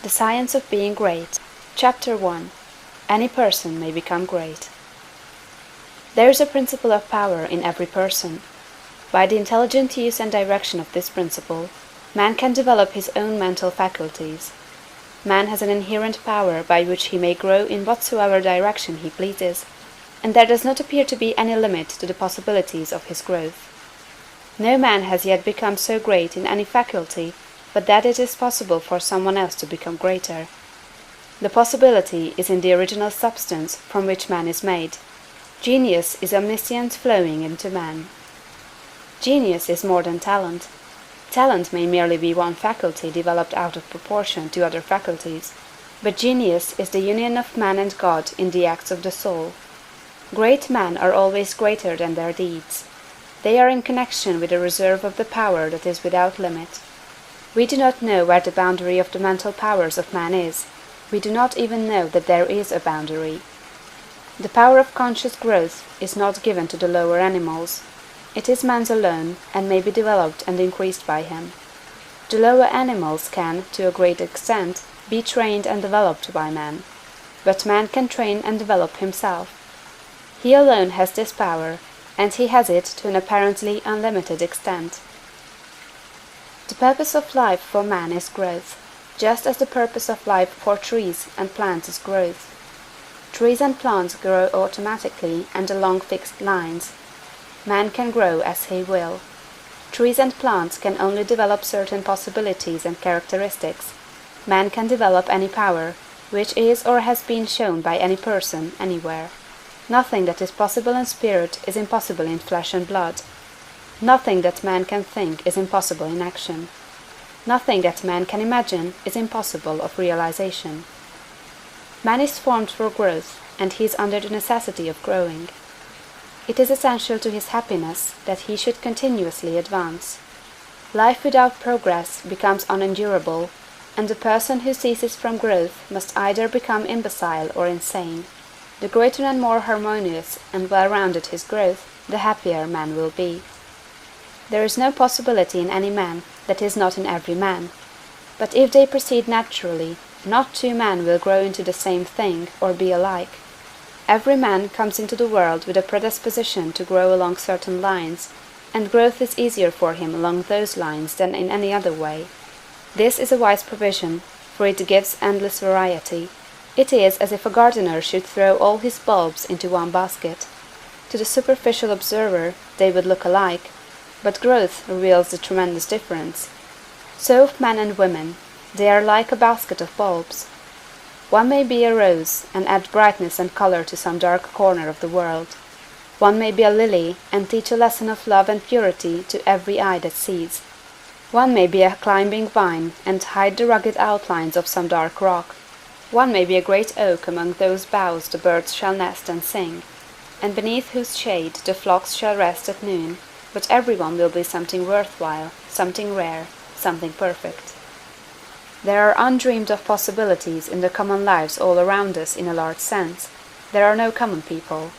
The Science of Being Great. Chapter 1. Any Person May Become Great. There is a principle of power in every person. By the intelligent use and direction of this principle, man can develop his own mental faculties. Man has an inherent power by which he may grow in whatsoever direction he pleases, and there does not appear to be any limit to the possibilities of his growth. No man has yet become so great in any faculty but that it is possible for someone else to become greater. The possibility is in the original substance from which man is made. Genius is omniscience flowing into man. Genius is more than talent. Talent may merely be one faculty developed out of proportion to other faculties, but genius is the union of man and God in the acts of the soul. Great men are always greater than their deeds. They are in connection with a reserve of the power that is without limit. We do not know where the boundary of the mental powers of man is. We do not even know that there is a boundary. The power of conscious growth is not given to the lower animals. It is man's alone, and may be developed and increased by him. The lower animals can, to a great extent, be trained and developed by man. But man can train and develop himself. He alone has this power, and he has it to an apparently unlimited extent. The purpose of life for man is growth, just as the purpose of life for trees and plants is growth. Trees and plants grow automatically and along fixed lines. Man can grow as he will. Trees and plants can only develop certain possibilities and characteristics. Man can develop any power, which is or has been shown by any person, anywhere. Nothing that is possible in spirit is impossible in flesh and blood. Nothing that man can think is impossible in action. Nothing that man can imagine is impossible of realization. Man is formed for growth, and he is under the necessity of growing. It is essential to his happiness that he should continuously advance. Life without progress becomes unendurable, and the person who ceases from growth must either become imbecile or insane. The greater and more harmonious and well-rounded his growth, the happier man will be. There is no possibility in any man that is not in every man. But if they proceed naturally, not two men will grow into the same thing or be alike. Every man comes into the world with a predisposition to grow along certain lines, and growth is easier for him along those lines than in any other way. This is a wise provision, for it gives endless variety. It is as if a gardener should throw all his bulbs into one basket. To the superficial observer they would look alike, but growth reveals the tremendous difference. So of men and women, they are like a basket of bulbs. One may be a rose, and add brightness and color to some dark corner of the world. One may be a lily, and teach a lesson of love and purity to every eye that sees. One may be a climbing vine, and hide the rugged outlines of some dark rock. One may be a great oak among whose boughs the birds shall nest and sing, and beneath whose shade the flocks shall rest at noon, but everyone will be something worthwhile, something rare, something perfect. There are undreamed of possibilities in the common lives all around us in a large sense. There are no common people.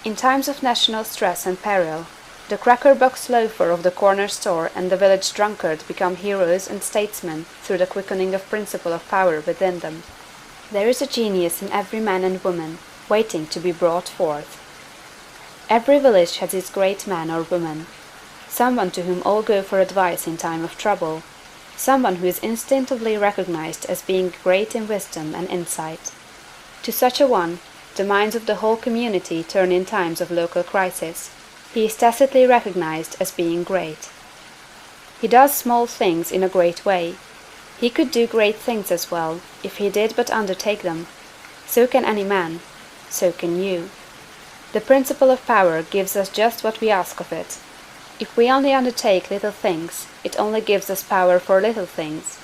In times of national stress and peril, the cracker-box loafer of the corner store and the village drunkard become heroes and statesmen through the quickening of principle of power within them. There is a genius in every man and woman, waiting to be brought forth. Every village has its great man or woman, someone to whom all go for advice in time of trouble, someone who is instinctively recognized as being great in wisdom and insight. To such a one, the minds of the whole community turn in times of local crisis. He is tacitly recognized as being great. He does small things in a great way. He could do great things as well, if he did but undertake them. So can any man. So can you. The principle of power gives us just what we ask of it. If we only undertake little things, it only gives us power for little things.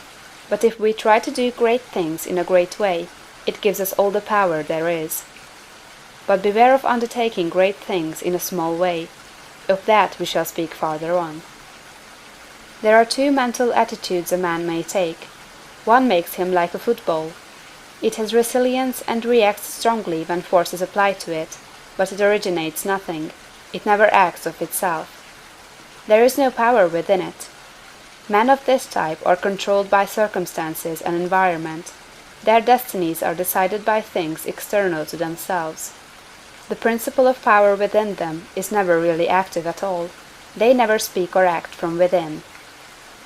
But if we try to do great things in a great way, it gives us all the power there is. But beware of undertaking great things in a small way. Of that we shall speak farther on. There are two mental attitudes a man may take. One makes him like a football. It has resilience and reacts strongly when force is applied to it, but it originates nothing. It never acts of itself. There is no power within it. Men of this type are controlled by circumstances and environment. Their destinies are decided by things external to themselves. The principle of power within them is never really active at all. They never speak or act from within.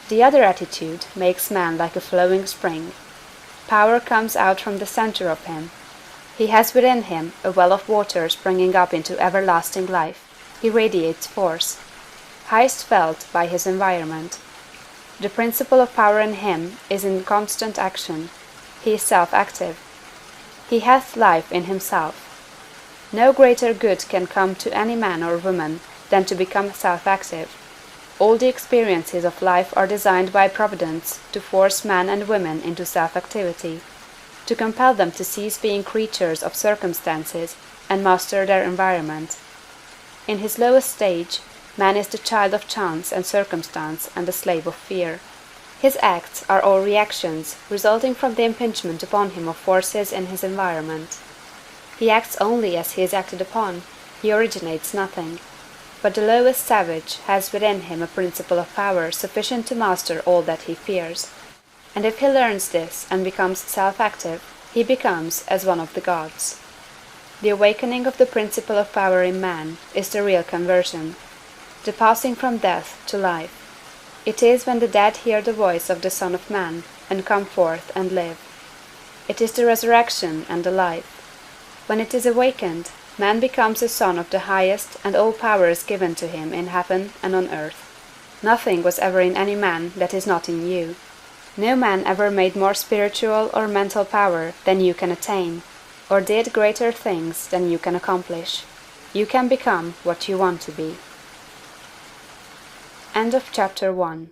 The other attitude makes man like a flowing spring. Power comes out from the center of him. He has within him a well of water springing up into everlasting life. He radiates force, highest felt by his environment. The principle of power in him is in constant action. He is self-active. He hath life in himself. No greater good can come to any man or woman than to become self-active. All the experiences of life are designed by Providence to force men and women into self-activity, to compel them to cease being creatures of circumstances and master their environment. In his lowest stage, man is the child of chance and circumstance and the slave of fear. His acts are all reactions resulting from the impingement upon him of forces in his environment. He acts only as he is acted upon, he originates nothing. But the lowest savage has within him a principle of power sufficient to master all that he fears. And if he learns this and becomes self-active, he becomes as one of the gods. The awakening of the principle of power in man is the real conversion, the passing from death to life. It is when the dead hear the voice of the Son of Man and come forth and live. It is the resurrection and the life. When it is awakened, man becomes a son of the highest, and all power is given to him in heaven and on earth. Nothing was ever in any man that is not in you. No man ever made more spiritual or mental power than you can attain, or did greater things than you can accomplish. You can become what you want to be. End of chapter 1.